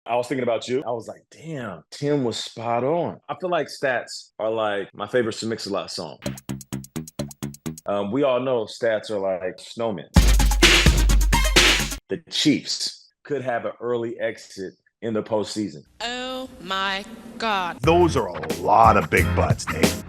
I was thinking about you. I was like, damn, Tim was spot on. I feel like stats are like my favorite Mix-a-Lot song. We all know stats are like snowmen. The Chiefs could have an early exit in the postseason. Oh my God. Those are a lot of big butts, Nate.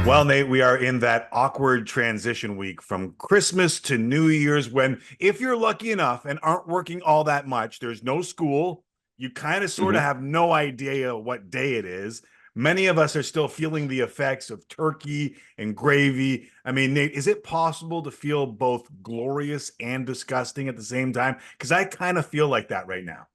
Well, Nate, we are in that awkward transition week from Christmas to New Year's when, if you're lucky enough and aren't working all that much, there's no school. You kind of sort of have no idea what day it is. Many of us are still feeling the effects of turkey and gravy. I mean, Nate, is it possible to feel both glorious and disgusting at the same time? Because I kind of feel like that right now.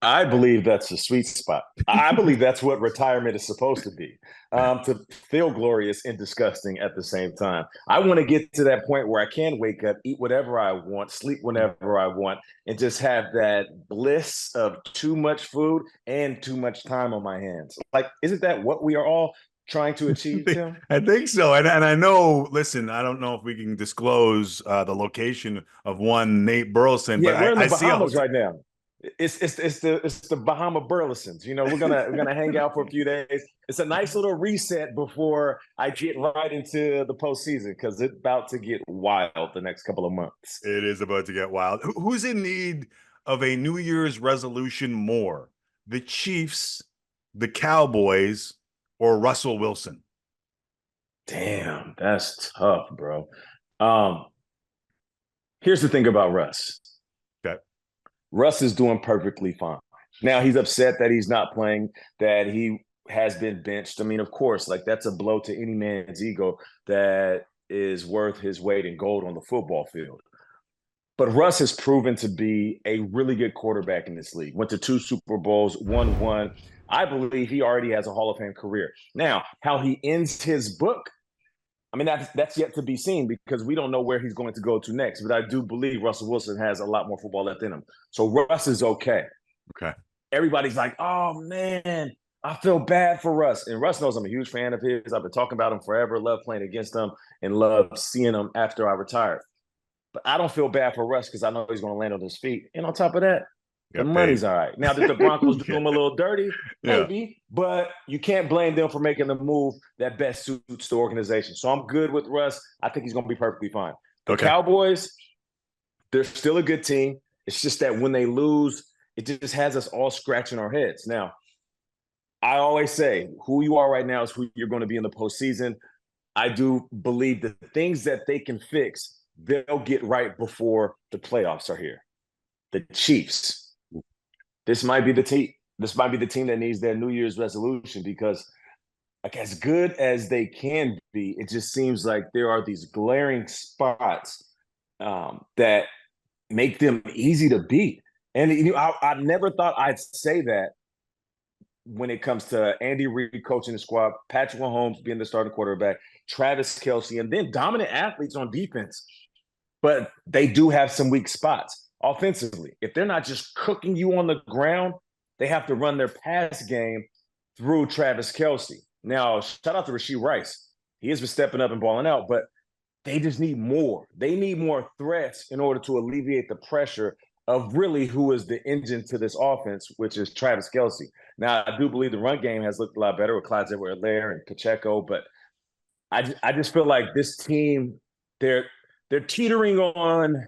I believe that's the sweet spot. I believe that's what retirement is supposed to be, to feel glorious and disgusting at the same time. I want to get to that point where I can wake up, eat whatever I want, sleep whenever I want, and just have that bliss of too much food and too much time on my hands. Like, isn't that what we are all trying to achieve, Tim? I think so. And I know, listen, I don't know if we can disclose the location of one Nate Burleson, Yeah, but we're in the I see Bahamas right now. It's the Bahama Burlesons. You know, we're gonna hang out for a few days. It's a nice little reset before I get right into the postseason because it's about to get wild the next couple of months. It is about to get wild. Who's in need of a New Year's resolution more? The Chiefs, the Cowboys, or Russell Wilson? Damn, that's tough, bro. Here's the thing about Russ. Okay. Russ is doing perfectly fine. Now he's upset that he's not playing, that he has been benched. I mean, of course, like that's a blow to any man's ego that is worth his weight in gold on the football field. But Russ has proven to be a really good quarterback in this league. Went to 2 Super Bowls, won one. I believe he already has a Hall of Fame career. Now, how he ends his book, I mean, that's yet to be seen because we don't know where he's going to go to next. But I do believe Russell Wilson has a lot more football left in him. So Russ is okay. Okay. Everybody's like, oh, man, I feel bad for Russ. And Russ knows I'm a huge fan of his. I've been talking about him forever, love playing against him, and love seeing him after I retired. But I don't feel bad for Russ because I know he's going to land on his feet. And on top of that, the money's all right. Now that the Broncos do him a little dirty, maybe, but you can't blame them for making the move that best suits the organization. So I'm good with Russ. I think he's going to be perfectly fine. The Cowboys, they're still a good team. It's just that when they lose, it just has us all scratching our heads. Now, I always say who you are right now is who you're going to be in the postseason. I do believe the things that they can fix, they'll get right before the playoffs are here. The Chiefs. This might be the team. This might be the team that needs their New Year's resolution because, like, as good as they can be, it just seems like there are these glaring spots that make them easy to beat. And you know, I never thought I'd say that when it comes to Andy Reid coaching the squad, Patrick Mahomes being the starting quarterback, Travis Kelce, and then dominant athletes on defense. But they do have some weak spots. Offensively, if they're not just cooking you on the ground, they have to run their pass game through Travis Kelce. Now, shout out to Rashee Rice. He has been stepping up and balling out, but they just need more. They need more threats in order to alleviate the pressure of really who is the engine to this offense, which is Travis Kelce. Now, I do believe the run game has looked a lot better with Clyde Edwards-Helaire and Pacheco, but I just feel like this team, they're teetering on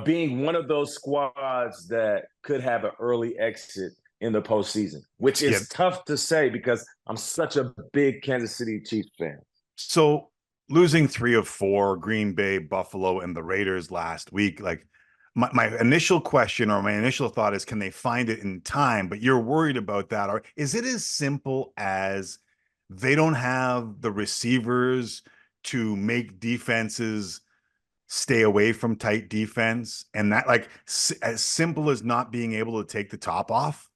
being one of those squads that could have an early exit in the postseason, which is tough to say because I'm such a big Kansas City Chiefs fan. So losing 3 of 4, Green Bay, Buffalo, and the Raiders last week, like my initial question or my initial thought is, can they find it in time? But you're worried about that. Or is it as simple as they don't have the receivers to make defenses stay away from tight defense, and that, like, as simple as not being able to take the top off?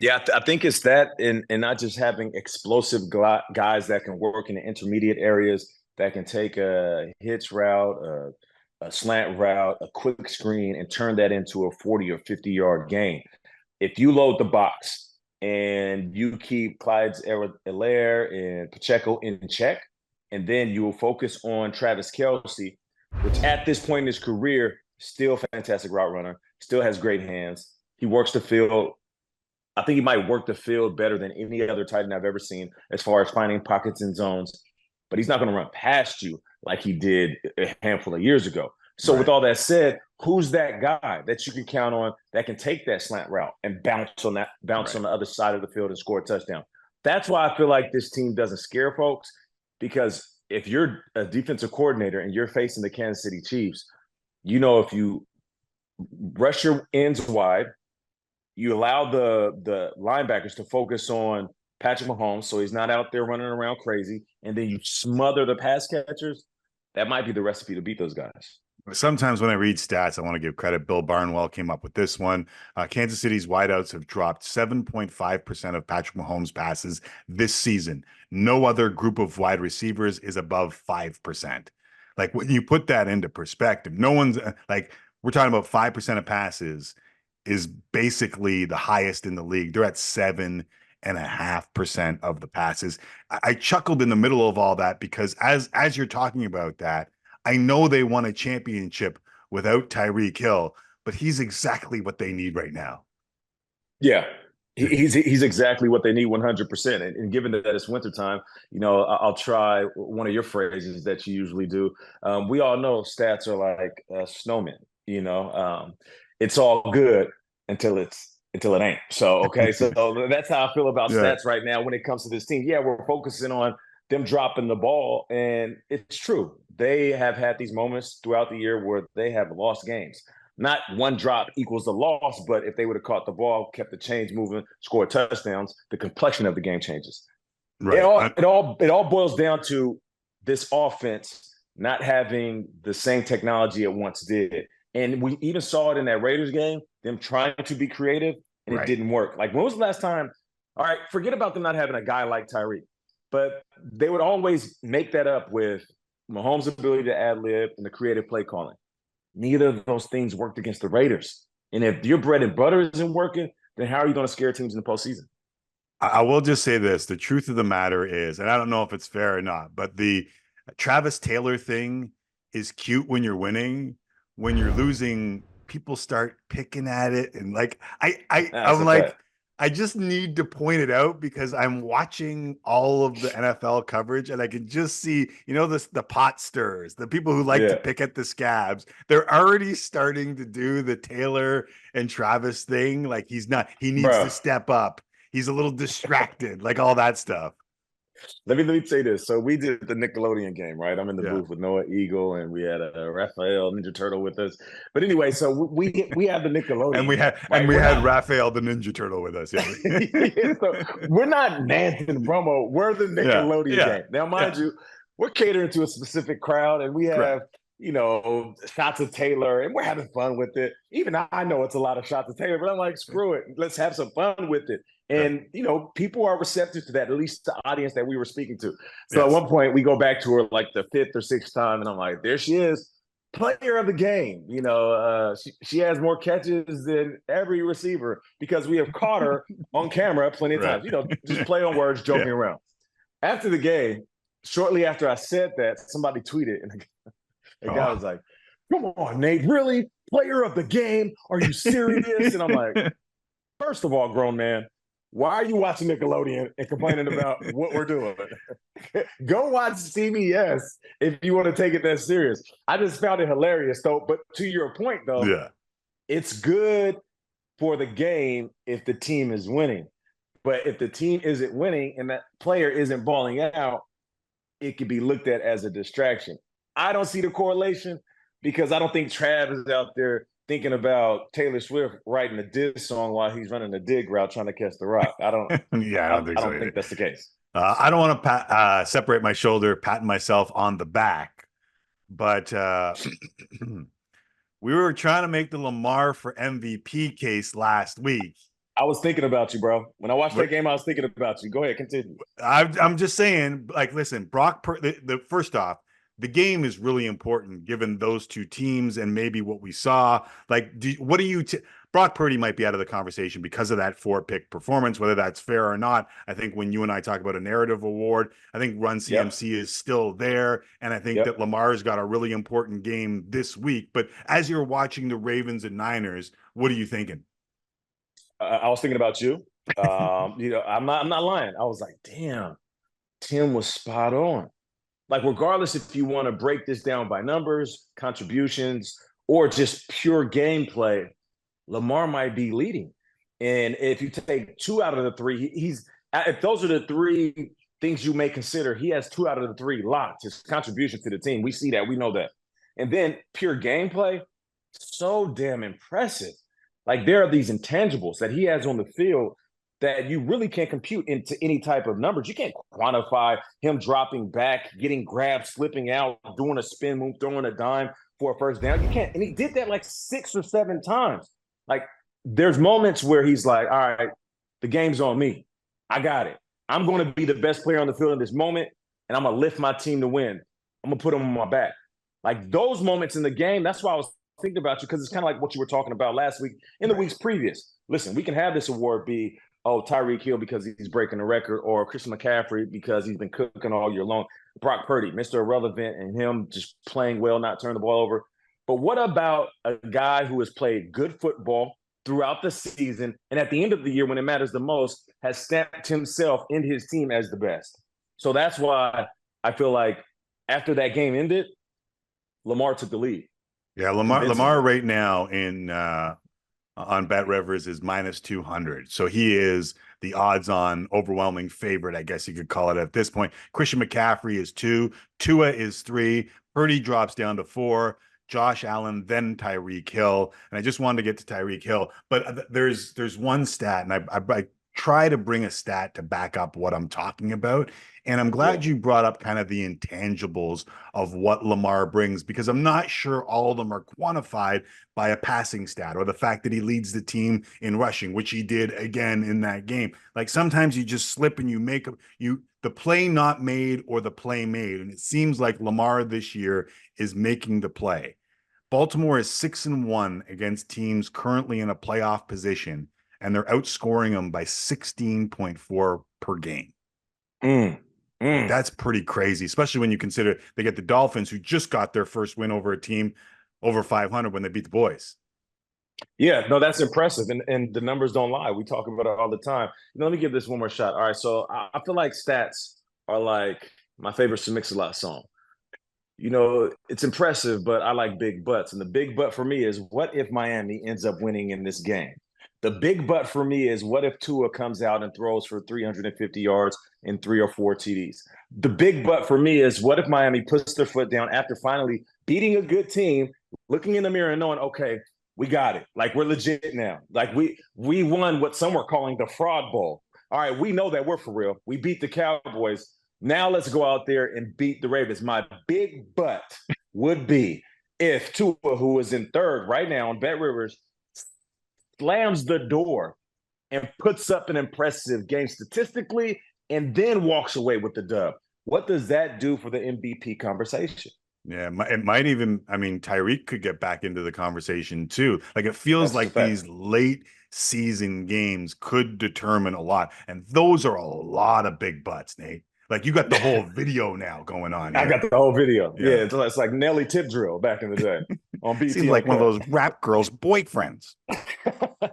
Yeah, I think it's that, and not just having explosive guys that can work in the intermediate areas, that can take a hitch route, a slant route, a quick screen, and turn that into a 40 or 50-yard gain. If you load the box and you keep Clyde Edwards-Helaire and Pacheco in check, and then you will focus on Travis Kelce, which at this point in his career, still a fantastic route runner, still has great hands. He works the field. I think he might work the field better than any other tight end I've ever seen as far as finding pockets and zones, but he's not going to run past you like he did a handful of years ago. So with all that said, who's that guy that you can count on that can take that slant route and bounce on the other side of the field and score a touchdown? That's why I feel like this team doesn't scare folks, because if you're a defensive coordinator and you're facing the Kansas City Chiefs, if you rush your ends wide, you allow the linebackers to focus on Patrick Mahomes so he's not out there running around crazy, and then you smother the pass catchers, that might be the recipe to beat those guys. Sometimes when I read stats, I want to give credit. Bill Barnwell came up with this one. Kansas City's wideouts have dropped 7.5% of Patrick Mahomes' passes this season. No other group of wide receivers is above 5%. Like, when you put that into perspective, no one's like, we're talking about 5% of passes is basically the highest in the league. They're at 7.5% of the passes. I chuckled in the middle of all that because as you're talking about that, I know they won a championship without Tyreek Hill, but he's exactly what they need right now. Yeah, he's exactly what they need 100%. And given that it's wintertime, I'll try one of your phrases that you usually do. We all know stats are like snowmen. It's all good until it ain't. So, okay. So that's how I feel about stats right now when it comes to this team. Yeah, we're focusing on them dropping the ball, and it's true. They have had these moments throughout the year where they have lost games. Not one drop equals the loss, but if they would have caught the ball, kept the chains moving, scored touchdowns, the complexion of the game changes. Right. It all boils down to this offense not having the same technology it once did. And we even saw it in that Raiders game, them trying to be creative, and it didn't work. Like, when was the last time? All right, forget about them not having a guy like Tyreek, but they would always make that up with Mahomes' ability to ad-lib and the creative play calling. Neither of those things worked against the Raiders. And if your bread and butter isn't working, then how are you going to scare teams in the postseason? I will just say this. The truth of the matter is, and I don't know if it's fair or not, but the Travis Taylor thing is cute when you're winning. When you're losing, people start picking at it. And like, I'm like, I just need to point it out because I'm watching all of the NFL coverage and I can just see, the pot stirs, the people who like to pick at the scabs. They're already starting to do the Taylor and Travis thing. Like, he needs to step up. He's a little distracted, like all that stuff. Let me say this. So we did the Nickelodeon game, right? I'm in the booth with Noah Eagle, and we had a Raphael Ninja Turtle with us. But anyway, so we have the Nickelodeon, and we had Raphael the Ninja Turtle with us. Yeah. So we're not Nance and Romo. We're the Nickelodeon game. Now, mind you, we're catering to a specific crowd, and we have shots of Taylor, and we're having fun with it. Even I know it's a lot of shots of Taylor, but I'm like, screw it. Let's have some fun with it. And, people are receptive to that, at least the audience that we were speaking to. So at one point, we go back to her like the fifth or sixth time, and I'm like, there she is, player of the game. She has more catches than every receiver because we have caught her on camera plenty of times. Just play on words, joking around. After the game, shortly after I said that, somebody tweeted, and the guy was like, come on, Nate, really? Player of the game? Are you serious? And I'm like, first of all, grown man, why are you watching Nickelodeon and complaining about what we're doing? Go watch CBS if you want to take it that serious. I just found it hilarious, though. But to your point, though, it's good for the game if the team is winning. But if the team isn't winning and that player isn't balling out, it could be looked at as a distraction. I don't see the correlation because I don't think Trav is out there thinking about Taylor Swift writing a diss song while he's running a dig route trying to catch the rock. I don't think that's the case. I don't want to separate my shoulder, patting myself on the back, but we were trying to make the Lamar for MVP case last week. I was thinking about you, bro. When I watched that game, I was thinking about you. Go ahead, continue. I'm just saying, like, listen, first off, the game is really important given those two teams and maybe what we saw. Like, Brock Purdy might be out of the conversation because of that 4-pick performance, whether that's fair or not. I think when you and I talk about a narrative award, I think Run CMC is still there. And I think that Lamar's got a really important game this week. But as you're watching the Ravens and Niners, what are you thinking? I was thinking about you. I'm not lying. I was like, damn, Tim was spot on. Like, regardless if you want to break this down by numbers, contributions, or just pure gameplay, Lamar might be leading. And if you take 2 out of the 3, if those are the 3 things you may consider, he has 2 out of the 3 locked. His contribution to the team, we see that, we know that. And then pure gameplay, so damn impressive. Like, there are these intangibles that he has on the field that you really can't compute into any type of numbers. You can't quantify him dropping back, getting grabbed, slipping out, doing a spin move, throwing a dime for a first down. You can't. And he did that like 6 or 7 times. Like, there's moments where he's like, all right, the game's on me. I got it. I'm going to be the best player on the field in this moment, and I'm going to lift my team to win. I'm going to put them on my back. Like, those moments in the game, that's why I was thinking about you, because it's kind of like what you were talking about last week in the weeks previous. Listen, we can have this award be, Tyreek Hill because he's breaking the record, or Christian McCaffrey because he's been cooking all year long. Brock Purdy, Mr. Irrelevant, and him just playing well, not turning the ball over. But what about a guy who has played good football throughout the season, and at the end of the year when it matters the most, has stamped himself and his team as the best? So that's why I feel like after that game ended, Lamar took the lead. Yeah, Lamar right now in on Bet Rivers is -200. So he is the odds-on overwhelming favorite, I guess you could call it at this point. Christian McCaffrey is 2. Tua is 3. Purdy drops down to 4. Josh Allen, then Tyreek Hill. And I just wanted to get to Tyreek Hill. But there's one stat, and I try to bring a stat to back up what I'm talking about. And I'm glad you brought up kind of the intangibles of what Lamar brings, because I'm not sure all of them are quantified by a passing stat or the fact that he leads the team in rushing, which he did again in that game. Like, sometimes you just slip and you make the play not made or the play made. And it seems like Lamar this year is making the play. Baltimore is 6-1 against teams currently in a playoff position, and they're outscoring them by 16.4 per game. That's pretty crazy, especially when you consider they get the Dolphins, who just got their first win over a team over 500 when they beat the boys. Yeah, no, that's impressive. And the numbers don't lie. We talk about it all the time. Let me give this one more shot. All right, so I feel like stats are like my favorite Mix-a-Lot song. It's impressive, but I like big butts. And the big butt for me is, what if Miami ends up winning in this game? The big butt for me is, what if Tua comes out and throws for 350 yards and 3 or 4 TDs? The big butt for me is, what if Miami puts their foot down after finally beating a good team, looking in the mirror and knowing, okay, we got it. Like, we're legit now. Like, we won what some were calling the fraud bowl. All right, we know that we're for real. We beat the Cowboys. Now let's go out there and beat the Ravens. My big butt would be if Tua, who is in 3rd right now on Bet Rivers, slams the door and puts up an impressive game statistically and then walks away with the dub. What does that do for the MVP conversation? Yeah, it might even, Tyreek could get back into the conversation too. Like, it feels like these late season games could determine a lot. And those are a lot of big butts, Nate. Like, you got the whole video now going on. I got the whole video. Yeah, it's like Nelly Tip Drill back in the day on BT. Seems like one of those rap girls' boyfriends.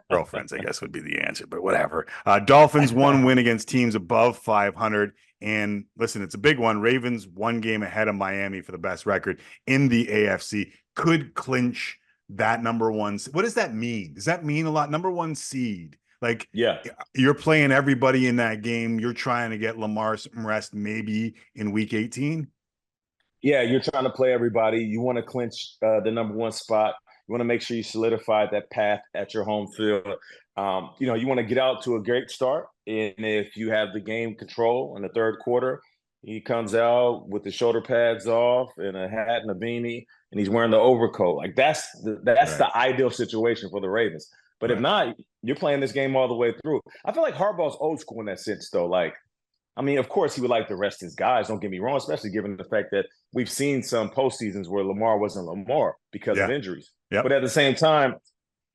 Girlfriends, I guess, would be the answer, but whatever. Dolphins 1 win against teams above 500. And listen, it's a big one. Ravens 1 game ahead of Miami for the best record in the AFC. Could clinch that number 1. What does that mean? Does that mean a lot? Number 1 seed. Like, you're playing everybody in that game. You're trying to get Lamar some rest maybe in week 18. Yeah, you're trying to play everybody. You want to clinch the number 1 spot. You want to make sure you solidify that path at your home field. You want to get out to a great start. And if you have the game control in the 3rd quarter, he comes out with the shoulder pads off and a hat and a beanie, and he's wearing the overcoat. Like, that's the ideal situation for the Ravens. But if not, you're playing this game all the way through. I feel like Harbaugh's old school in that sense, though. Like, of course, he would like to rest his guys. Don't get me wrong, especially given the fact that we've seen some postseasons where Lamar wasn't Lamar because of injuries. But at the same time,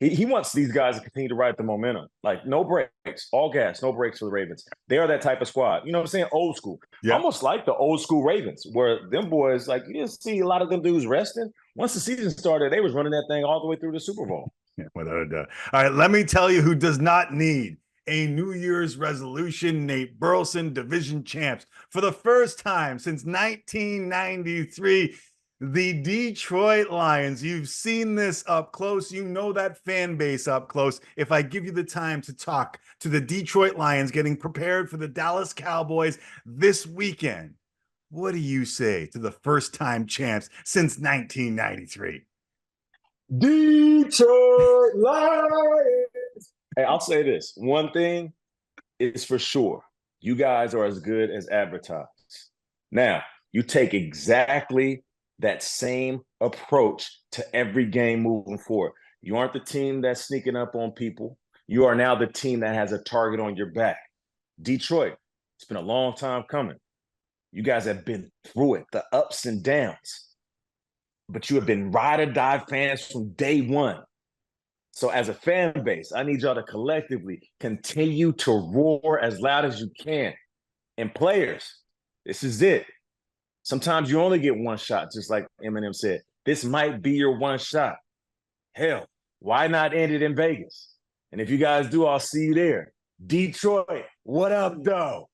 He wants these guys to continue to ride the momentum. Like, no breaks, all gas, no breaks for the Ravens. They are that type of squad. You know what I'm saying? Old school. Yeah. Almost like the old school Ravens, where them boys, like, you didn't see a lot of them dudes resting. Once the season started, they was running that thing all the way through the Super Bowl. Yeah, without a doubt. All right, let me tell you who does not need a New Year's resolution. Nate Burleson, division champs. For the first time since 1993, the Detroit Lions. You've seen this up close. You know that fan base up close. If I give you the time to talk to the Detroit Lions getting prepared for the Dallas Cowboys this weekend, what do you say to the first-time champs since 1993? Detroit Lions. Hey, I'll say this. One thing is for sure. You guys are as good as advertised. Now, you take exactly that same approach to every game moving forward. You aren't the team that's sneaking up on people. You are now the team that has a target on your back. Detroit, it's been a long time coming. You guys have been through it, the ups and downs. But you have been ride or die fans from day one. So as a fan base, I need y'all to collectively continue to roar as loud as you can. And players, this is it. Sometimes you only get one shot, just like Eminem said. This might be your one shot. Hell, why not end it in Vegas? And if you guys do, I'll see you there. Detroit, what up, though?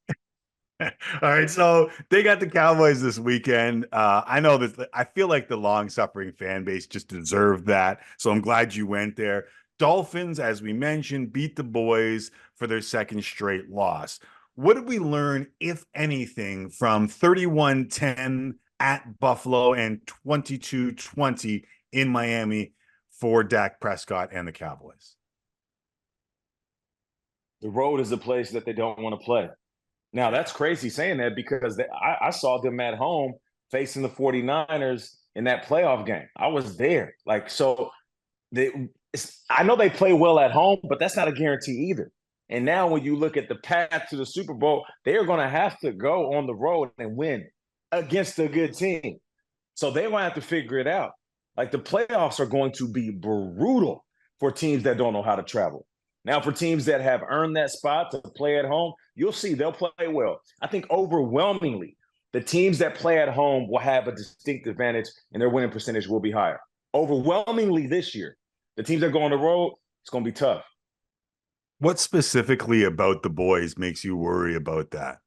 All right, so they got the Cowboys this weekend. I know that I feel like the long-suffering fan base just deserved that, so I'm glad you went there. Dolphins, as we mentioned, beat the boys for their second straight loss. What did we learn, if anything, from 31-10 at Buffalo and 22-20 in Miami for Dak Prescott and the Cowboys? The road is a place that they don't want to play. Now, that's crazy saying that because I saw them at home facing the 49ers in that playoff game. I was there. Like, so I know they play well at home, but that's not a guarantee either. And now when you look at the path to the Super Bowl, they are going to have to go on the road and win against a good team. So they're going to have to figure it out. Like, the playoffs are going to be brutal for teams that don't know how to travel. Now, for teams that have earned that spot to play at home, you'll see they'll play well. I think overwhelmingly, the teams that play at home will have a distinct advantage and their winning percentage will be higher. Overwhelmingly this year, the teams that go on the road, it's going to be tough. What specifically about the boys makes you worry about that?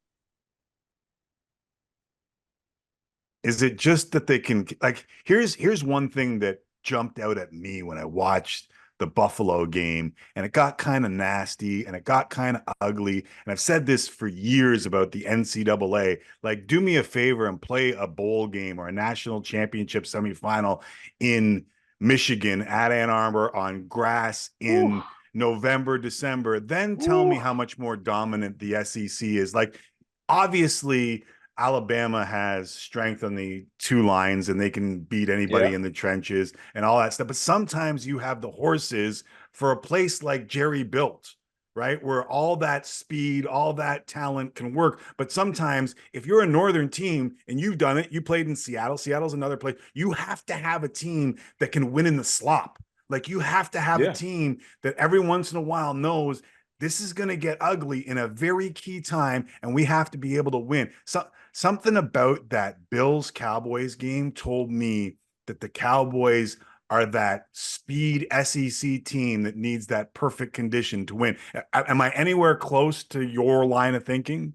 Is it just that they can, like, here's one thing that jumped out at me when I watched the Buffalo game, and it got kind of nasty and it got kind of ugly. And I've said this for years about the NCAA, like, do me a favor and play a bowl game or a national championship semifinal in Michigan at Ann Arbor on grass in November, December, then tell me how much more dominant the SEC is. Like, obviously Alabama has strength on the two lines and they can beat anybody in the trenches and all that stuff. But sometimes you have the horses for a place like Jerry built, right? Where all that speed, all that talent can work. But sometimes if you're a Northern team and you've done it, you played in Seattle, Seattle's another place, you have to have a team that can win in the slop. Like, you have to have a team that every once in a while knows this is going to get ugly in a very key time, and we have to be able to win. So something about that Bills-Cowboys game told me that the Cowboys are that speed SEC team that needs that perfect condition to win. Am I anywhere close to your line of thinking?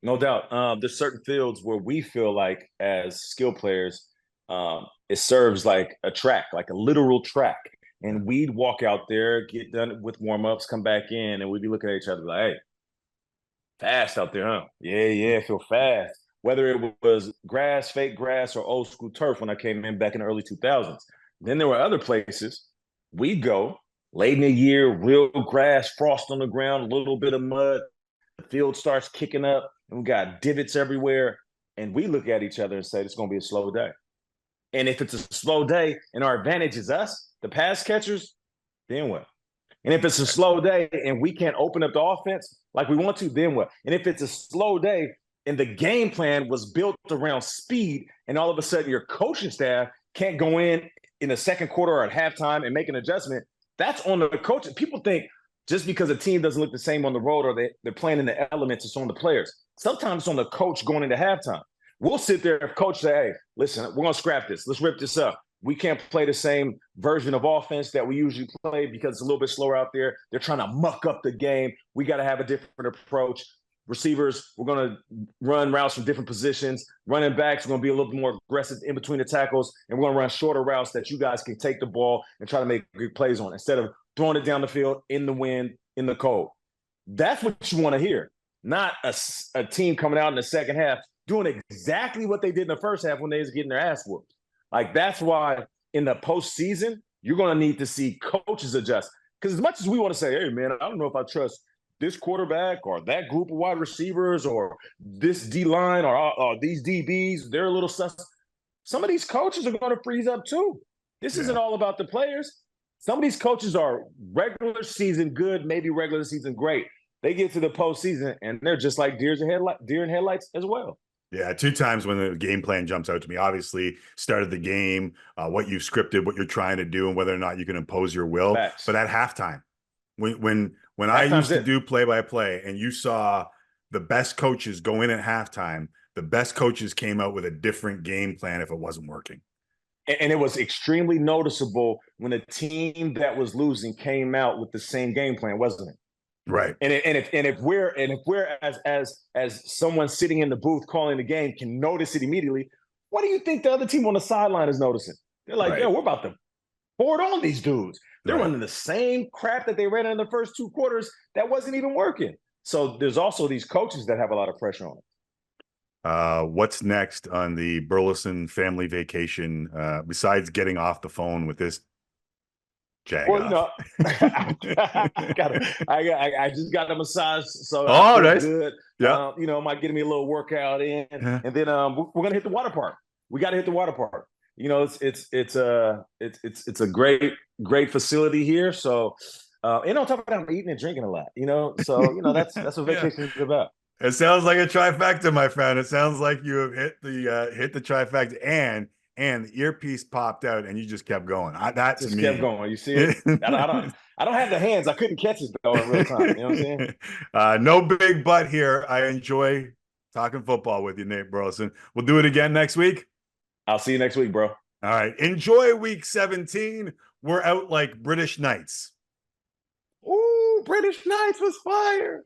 No doubt. There's certain fields where we feel like, as skill players, it serves like a track, like a literal track. And we'd walk out there, get done with warm-ups, come back in, and we'd be looking at each other like, hey, fast out there, huh? Yeah, feel fast. Whether it was grass, fake grass, or old school turf when I came in back in the early 2000s. Then there were other places we'd go late in the year, real grass, frost on the ground, a little bit of mud. The field starts kicking up, and we got divots everywhere. And we look at each other and say, it's going to be a slow day. And if it's a slow day and our advantage is us, the pass catchers, then what? And if it's a slow day and we can't open up the offense like we want to, then what? And if it's a slow day and the game plan was built around speed and all of a sudden your coaching staff can't go in in the second quarter or at halftime and make an adjustment, that's on the coach. People think just because a team doesn't look the same on the road or they're playing in the elements, it's on the players. Sometimes it's on the coach going into halftime. We'll sit there if coach say, hey, listen, we're going to scrap this. Let's rip this up. We can't play the same version of offense that we usually play because it's a little bit slower out there. They're trying to muck up the game. We got to have a different approach. Receivers, we're going to run routes from different positions. Running backs, we're going to be a little bit more aggressive in between the tackles, and we're going to run shorter routes that you guys can take the ball and try to make good plays on instead of throwing it down the field in the wind, in the cold. That's what you want to hear, not a team coming out in the second half doing exactly what they did in the first half when they was getting their ass whooped. Like, that's why in the postseason, you're going to need to see coaches adjust. Because as much as we want to say, hey, man, I don't know if I trust this quarterback or that group of wide receivers or this D-line or these DBs, they're a little sus. Some of these coaches are going to freeze up too. This isn't all about the players. Some of these coaches are regular season good, maybe regular season great. They get to the postseason, and they're just like deer in headlights as well. Yeah, 2 times when the game plan jumps out to me. Obviously, started the game, what you've scripted, what you're trying to do, and whether or not you can impose your will. Facts. But at halftime, when I used to do play-by-play and you saw the best coaches go in at halftime, the best coaches came out with a different game plan if it wasn't working. And it was extremely noticeable when a team that was losing came out with the same game plan, wasn't it? Right. And if we're as someone sitting in the booth calling the game can notice it immediately, what do you think the other team on the sideline is noticing? They're like, yo, we're about to board on these dudes. They're running the same crap that they ran in the first 2 quarters that wasn't even working. So there's also these coaches that have a lot of pressure on them. What's next on the Burleson family vacation besides getting off the phone with this jag? Well, you know, I just got a massage, so nice. Good. Yeah, you know, might get me a little workout in, and then we're gonna hit the water park. We got to hit the water park. You know, it's a great facility here. So, and on top of that, I'm eating and drinking a lot. You know, so you know that's what vacation is about. It sounds like a trifecta, my friend. It sounds like you have hit the trifecta, and the earpiece popped out, and you just kept going. That's just me. Kept going. You see it? I don't have the hands. I couldn't catch it though in real time. You know what I'm saying? No big butt here. I enjoy talking football with you, Nate Burleson. We'll do it again next week. I'll see you next week, bro. All right. Enjoy week 17. We're out like British Knights. Ooh, British Knights was fire.